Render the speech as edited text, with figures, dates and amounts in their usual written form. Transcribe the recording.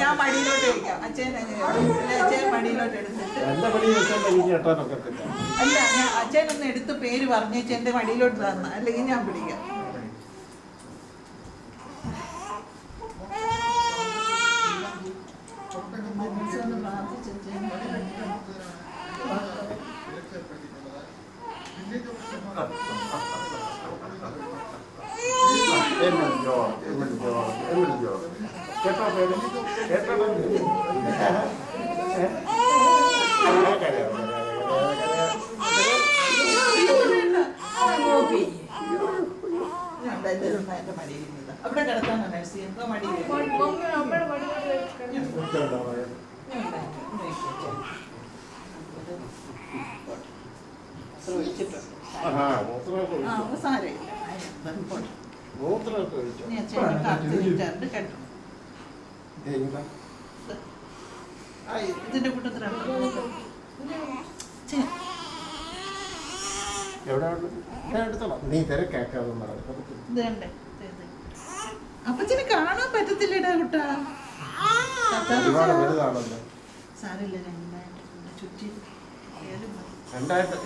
ഞാൻ മടിയിലോട്ട് വയ്ക്കാം. അച്ഛൻ മടിയിലോട്ട് എടുത്തിട്ട് അല്ല, ഞാൻ അച്ഛനൊന്ന് എടുത്ത് പേര് പറഞ്ഞേച്ച് എന്റെ മടിയിലോട്ട് തന്ന, അല്ലെങ്കിൽ ഞാൻ പിടിക്കാം. അവിടെ കിടത്താനോ നഴ്സി? എന്തോ മടിയിൽ ഇതിന്റെ കൂട്ടത്തിലാണ് നീ തിരക്കാക്കാതെ അപ്പച്ചന് കാണാൻ പറ്റത്തില്ലടാ കുട്ടാ. വലുതാണല്ലോ. സാരമില്ല, ചുറ്റി രണ്ടായിട്ട്